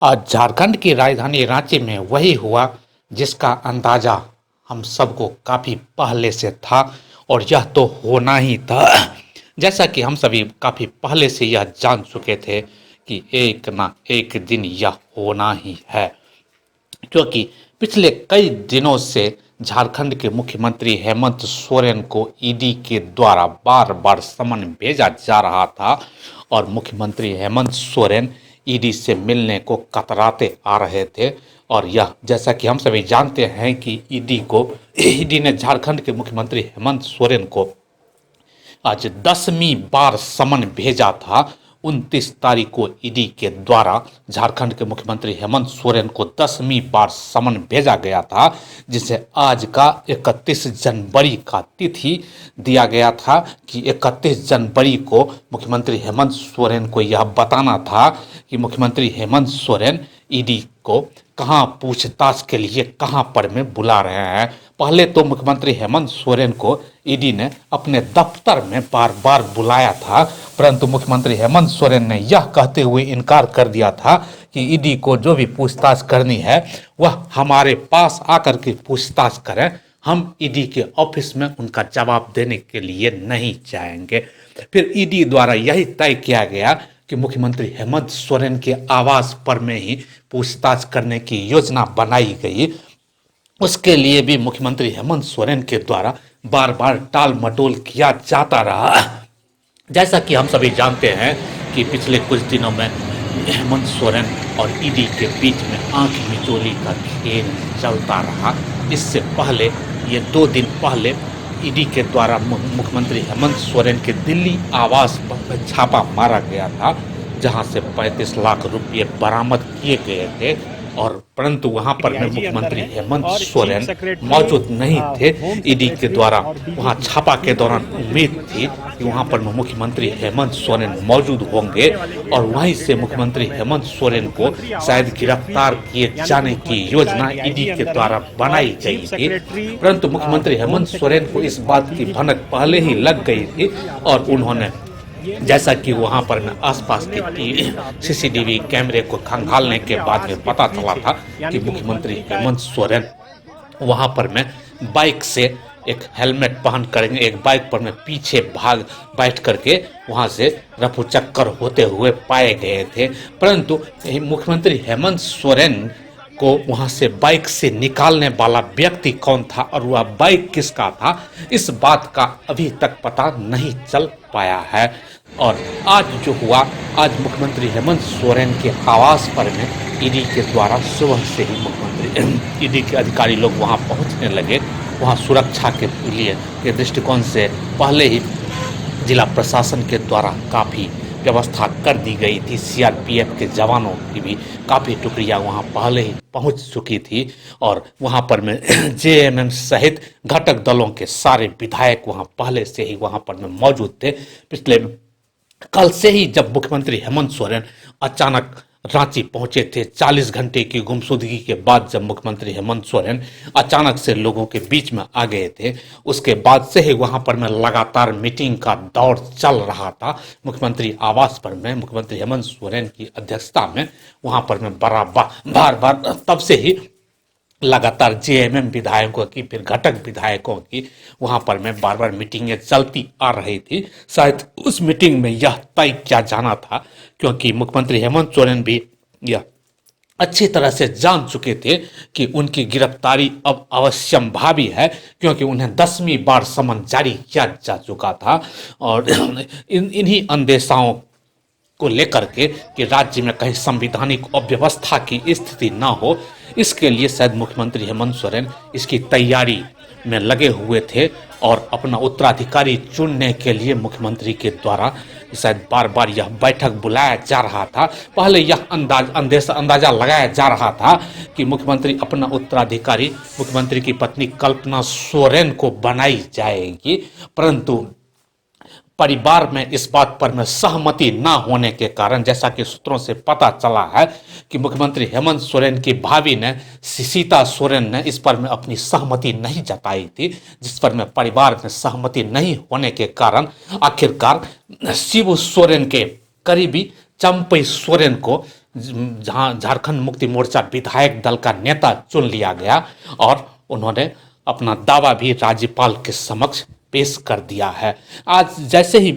आज झारखंड की राजधानी रांची में वही हुआ जिसका अंदाजा हम सबको काफी पहले से था और यह तो होना ही था। जैसा कि हम सभी काफी पहले से यह जान चुके थे कि एक ना एक दिन यह होना ही है, क्योंकि पिछले कई दिनों से झारखंड के मुख्यमंत्री हेमंत सोरेन को ईडी के द्वारा बार बार समन भेजा जा रहा था और मुख्यमंत्री हेमंत सोरेन ईडी से मिलने को कतराते आ रहे थे। और यह जैसा कि हम सभी जानते हैं कि ईडी ने झारखंड के मुख्यमंत्री हेमंत सोरेन को आज 10वीं बार समन भेजा था। 29 तारीख को ईडी के द्वारा झारखंड के मुख्यमंत्री हेमंत सोरेन को 10वीं बार समन भेजा गया था, जिसे आज का 31 जनवरी का तिथि दिया गया था कि 31 जनवरी को मुख्यमंत्री हेमंत सोरेन को यह बताना था कि मुख्यमंत्री हेमंत सोरेन ईडी को कहां पूछताछ के लिए कहां पर में बुला रहे हैं। पहले तो मुख्यमंत्री हेमंत सोरेन को ईडी ने अपने दफ्तर में बार बार बुलाया था, परंतु मुख्यमंत्री हेमंत सोरेन ने यह कहते हुए इनकार कर दिया था कि ईडी को जो भी पूछताछ करनी है वह हमारे पास आकर के पूछताछ करें, हम ईडी के ऑफिस में उनका जवाब देने के लिए नहीं जाएंगे। फिर ईडी द्वारा यही तय किया गया कि मुख्यमंत्री हेमंत सोरेन के आवास पर में ही पूछताछ करने की योजना बनाई गई। उसके लिए भी मुख्यमंत्री हेमंत सोरेन के द्वारा बार बार टाल मटोल किया जाता रहा। जैसा कि हम सभी जानते हैं कि पिछले कुछ दिनों में हेमंत सोरेन और ईडी के बीच में आंख मिचोली का खेल चलता रहा। इससे पहले ये 2 दिन पहले ईडी के द्वारा मुख्यमंत्री हेमंत सोरेन के दिल्ली आवास पर छापा मारा गया था, जहां से 35 लाख रुपये बरामद किए गए थे। और परंतु वहां पर में मुख्यमंत्री हेमंत सोरेन मौजूद नहीं थे। ईडी के द्वारा वहां छापा के दौरान उम्मीद थी कि वहां पर में मुख्यमंत्री हेमंत सोरेन मौजूद होंगे और वहीं से मुख्यमंत्री हेमंत सोरेन को शायद गिरफ्तार किए जाने की योजना ईडी के द्वारा बनाई गई थी। परंतु मुख्यमंत्री हेमंत सोरेन को इस बात की भनक पहले ही लग गई थी और उन्होंने, जैसा कि वहां पर में आसपास के सीसीटीवी कैमरे को खंगालने के बाद में पता चला था कि मुख्यमंत्री हेमंत सोरेन वहां पर में बाइक से एक हेलमेट पहन कर एक बाइक पर में पीछे बैठ करके वहां से रफू चक्कर होते हुए पाए गए थे। परंतु मुख्यमंत्री हेमंत सोरेन को वहां से बाइक से निकालने वाला व्यक्ति कौन था और वह बाइक किसका था, इस बात का अभी तक पता नहीं चल पाया है। और आज जो हुआ, आज मुख्यमंत्री हेमंत सोरेन के आवास पर में ईडी के द्वारा सुबह से ही मुख्यमंत्री ईडी के अधिकारी लोग वहां पहुंचने लगे। वहां सुरक्षा के लिए के दृष्टिकोण से पहले ही जिला प्रशासन के द्वारा काफ़ी व्यवस्था कर दी गई थी। सीआरपीएफ के जवानों की भी काफ़ी टुकड़ियां वहां पहले ही पहुंच चुकी थी और वहां पर में जेएमएम सहित घटक दलों के सारे विधायक वहां पहले से ही वहां पर में मौजूद थे। पिछले कल से ही जब मुख्यमंत्री हेमंत सोरेन अचानक रांची पहुंचे थे, 40 घंटे की गुमशुदगी के बाद जब मुख्यमंत्री हेमंत सोरेन अचानक से लोगों के बीच में आ गए थे, उसके बाद से ही वहां पर में लगातार मीटिंग का दौर चल रहा था। मुख्यमंत्री आवास पर में मुख्यमंत्री हेमंत सोरेन की अध्यक्षता में वहां पर में बार बार तब से ही लगातार जेएमएम विधायकों की, फिर घटक विधायकों की वहां पर में बार बार मीटिंगें चलती आ रही थी। शायद उस मीटिंग में यह तय किया जाना था, क्योंकि मुख्यमंत्री हेमंत सोरेन भी यह अच्छी तरह से जान चुके थे कि उनकी गिरफ्तारी अब अवश्यंभावी है, क्योंकि उन्हें 10वीं बार समन जारी किया जा चुका था। और इन्हीं अंदेशाओं को लेकर के कि राज्य में कहीं संवैधानिक अव्यवस्था की स्थिति न हो, इसके लिए शायद मुख्यमंत्री हेमंत सोरेन इसकी तैयारी में लगे हुए थे और अपना उत्तराधिकारी चुनने के लिए मुख्यमंत्री के द्वारा शायद बार बार यह बैठक बुलाया जा रहा था। पहले यह अंदाजा लगाया जा रहा था कि मुख्यमंत्री अपना उत्तराधिकारी मुख्यमंत्री की पत्नी कल्पना सोरेन को बनाई जाएगी, परंतु परिवार में इस बात पर में सहमति न होने के कारण, जैसा कि सूत्रों से पता चला है कि मुख्यमंत्री हेमंत सोरेन की भाभी ने सीता सोरेन ने इस पर में अपनी सहमति नहीं जताई थी, जिस पर में परिवार में सहमति नहीं होने के कारण आखिरकार शिबू सोरेन के करीबी चंपई सोरेन को जहां झारखंड मुक्ति मोर्चा विधायक दल का नेता चुन लिया गया और उन्होंने अपना दावा भी राज्यपाल के समक्ष पेश कर दिया है। आज जैसे ही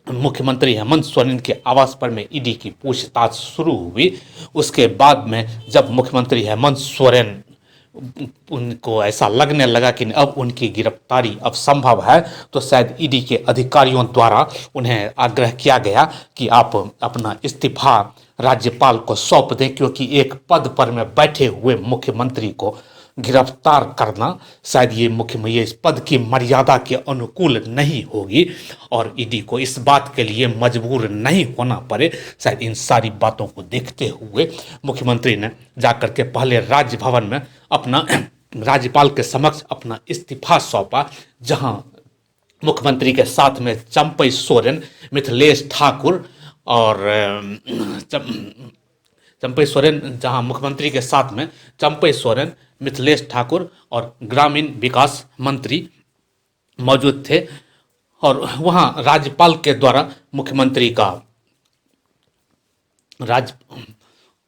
मुख्यमंत्री हेमंत सोरेन के आवास पर में ईडी की पूछताछ शुरू हुई, उसके बाद में जब मुख्यमंत्री हेमंत सोरेन उनको ऐसा लगने लगा कि अब उनकी गिरफ्तारी अब संभव है, तो शायद ईडी के अधिकारियों द्वारा उन्हें आग्रह किया गया कि आप अपना इस्तीफा राज्यपाल को सौंप दें, क्योंकि एक पद पर में बैठे हुए मुख्यमंत्री को गिरफ्तार करना शायद ये इस पद की मर्यादा के अनुकूल नहीं होगी और ईडी को इस बात के लिए मजबूर नहीं होना पड़े। शायद इन सारी बातों को देखते हुए मुख्यमंत्री ने जाकर के पहले राजभवन में अपना राज्यपाल के समक्ष अपना इस्तीफा सौंपा, जहां मुख्यमंत्री के साथ में चंपई सोरेन, मिथिलेश ठाकुर और चंपई सोरेन, जहां मुख्यमंत्री के साथ में चंपई सोरेन, मिथिलेश ठाकुर और ग्रामीण विकास मंत्री मौजूद थे और वहां राज्यपाल के द्वारा मुख्यमंत्री का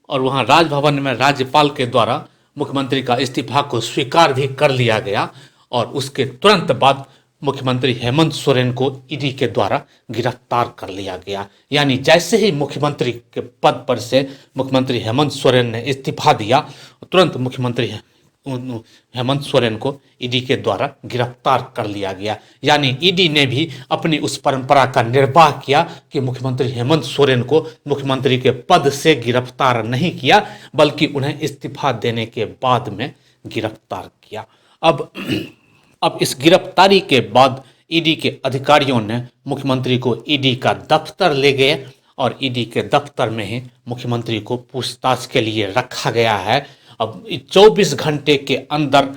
वहां राजभवन में राज्यपाल के द्वारा मुख्यमंत्री का इस्तीफा को स्वीकार भी कर लिया गया और उसके तुरंत बाद मुख्यमंत्री हेमंत सोरेन को ईडी के द्वारा गिरफ्तार कर लिया गया। यानी जैसे ही मुख्यमंत्री के पद पर से मुख्यमंत्री हेमंत सोरेन ने इस्तीफा दिया, तुरंत मुख्यमंत्री हेमंत सोरेन को ईडी के द्वारा गिरफ्तार कर लिया गया। यानी ईडी ने भी अपनी उस परंपरा का निर्वाह किया कि मुख्यमंत्री हेमंत सोरेन को मुख्यमंत्री के पद से गिरफ्तार नहीं किया, बल्कि उन्हें इस्तीफा देने के बाद में गिरफ्तार किया। अब इस गिरफ्तारी के बाद ईडी के अधिकारियों ने मुख्यमंत्री को ईडी का दफ्तर ले गए और ईडी के दफ्तर में ही मुख्यमंत्री को पूछताछ के लिए रखा गया है। अब 24 घंटे के अंदर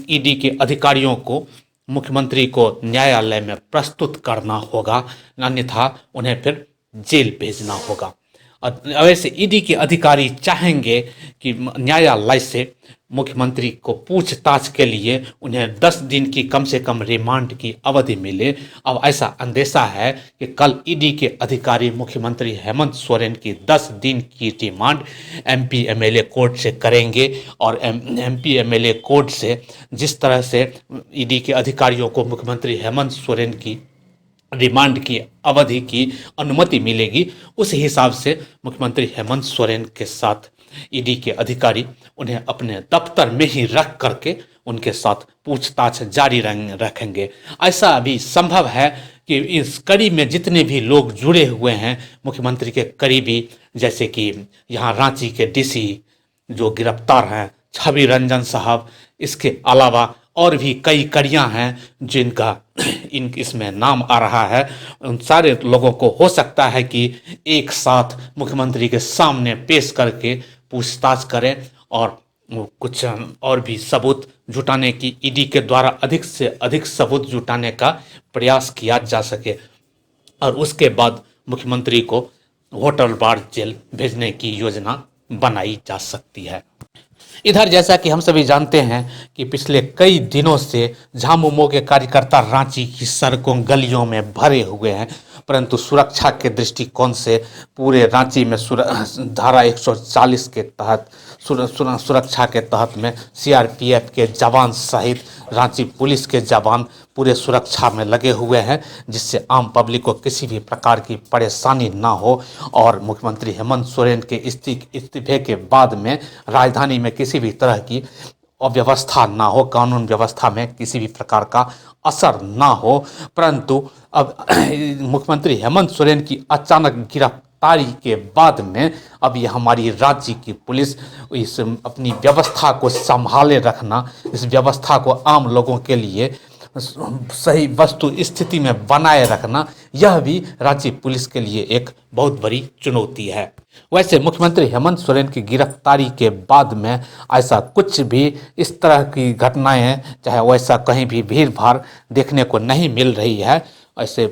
ईडी के अधिकारियों को मुख्यमंत्री को न्यायालय में प्रस्तुत करना होगा, अन्यथा उन्हें फिर जेल भेजना होगा। और वैसे ईडी के अधिकारी चाहेंगे कि न्यायालय से मुख्यमंत्री को पूछताछ के लिए उन्हें 10 दिन की कम से कम रिमांड की अवधि मिले। अब ऐसा अंदेशा है कि कल ईडी के अधिकारी मुख्यमंत्री हेमंत सोरेन की 10 दिन की रिमांड एमपी एमएलए कोर्ट से करेंगे और एमपी एमएलए कोर्ट से जिस तरह से ईडी के अधिकारियों को मुख्यमंत्री हेमंत सोरेन की रिमांड की अवधि की अनुमति मिलेगी, उस हिसाब से मुख्यमंत्री हेमंत सोरेन के साथ ईडी के अधिकारी उन्हें अपने दफ्तर में ही रख करके उनके साथ पूछताछ जारी रखेंगे। ऐसा अभी संभव है कि इस कड़ी में जितने भी लोग जुड़े हुए हैं मुख्यमंत्री के करीबी, जैसे कि यहाँ रांची के डीसी जो गिरफ्तार हैं छवि रंजन साहब, इसके अलावा और भी कई कड़ियां हैं जिनका इसमें नाम आ रहा है, उन सारे लोगों को हो सकता है कि एक साथ मुख्यमंत्री के सामने पेश करके पूछताछ करें और कुछ और भी सबूत जुटाने की ईडी के द्वारा अधिक से अधिक सबूत जुटाने का प्रयास किया जा सके और उसके बाद मुख्यमंत्री को होटल बार जेल भेजने की योजना बनाई जा सकती है। इधर जैसा कि हम सभी जानते हैं कि पिछले कई दिनों से झामुमो के कार्यकर्ता रांची की सड़कों गलियों में भरे हुए हैं, परंतु सुरक्षा के दृष्टिकोण से पूरे रांची में धारा 140 के तहत सुरक्षा के तहत में सीआरपीएफ के जवान सहित रांची पुलिस के जवान पूरे सुरक्षा में लगे हुए हैं, जिससे आम पब्लिक को किसी भी प्रकार की परेशानी ना हो और मुख्यमंत्री हेमंत सोरेन के इस्तीफे के बाद में राजधानी में किसी भी तरह की अव्यवस्था ना हो, कानून व्यवस्था में किसी भी प्रकार का असर ना हो। परंतु अब मुख्यमंत्री हेमंत सोरेन की अचानक गिरफ्तारी के बाद में अब ये हमारी राज्य की पुलिस इस अपनी व्यवस्था को संभाले रखना, इस व्यवस्था को आम लोगों के लिए सही वस्तु स्थिति में बनाए रखना, यह भी राज्य पुलिस के लिए एक बहुत बड़ी चुनौती है। वैसे मुख्यमंत्री हेमंत सोरेन की गिरफ्तारी के बाद में ऐसा कुछ भी इस तरह की घटनाएं चाहे वैसा कहीं भी भीड़ भाड़ देखने को नहीं मिल रही है। ऐसे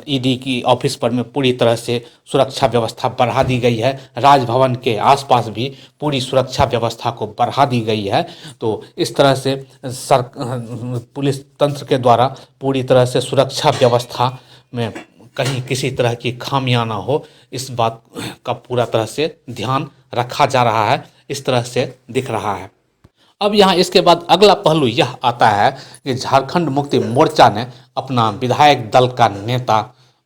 ईडी की ऑफिस पर में पूरी तरह से सुरक्षा व्यवस्था बढ़ा दी गई है, राजभवन के आसपास भी पूरी सुरक्षा व्यवस्था को बढ़ा दी गई है। तो इस तरह से पुलिस तंत्र के द्वारा पूरी तरह से सुरक्षा व्यवस्था में कहीं किसी तरह की खामियां ना हो, इस बात का पूरा तरह से ध्यान रखा जा रहा है, इस तरह से दिख रहा है। अब यहाँ इसके बाद अगला पहलू यह आता है कि झारखंड मुक्ति मोर्चा ने अपना विधायक दल का नेता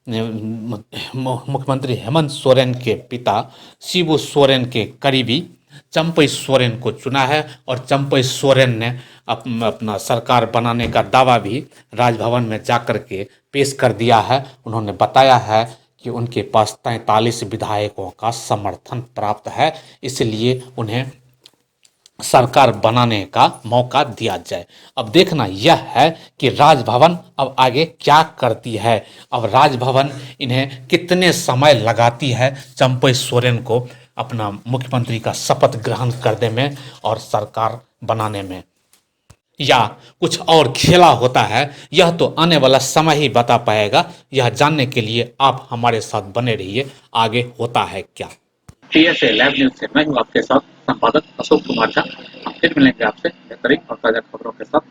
मुख्यमंत्री हेमंत सोरेन के पिता शिबू सोरेन के करीबी चंपई सोरेन को चुना है, और चंपई सोरेन ने अपना सरकार बनाने का दावा भी राजभवन में जाकर के पेश कर दिया है। उन्होंने बताया है कि उनके पास 43 विधायकों का समर्थन प्राप्त है, इसलिए उन्हें सरकार बनाने का मौका दिया जाए। अब देखना यह है कि राजभवन अब आगे क्या करती है। अब राजभवन इन्हें कितने समय लगाती है चंपई सोरेन को अपना मुख्यमंत्री का शपथ ग्रहण करने में और सरकार बनाने में, या कुछ और खेला होता है, यह तो आने वाला समय ही बता पाएगा। यह जानने के लिए आप हमारे साथ बने रहिए, आगे होता है क्या। TSA लैब न्यूज से मैं हूं आपके साथ संपादक अशोक कुमार झा। हम फिर मिलेंगे आपसे बेहतरीन और ताजा खबरों के साथ।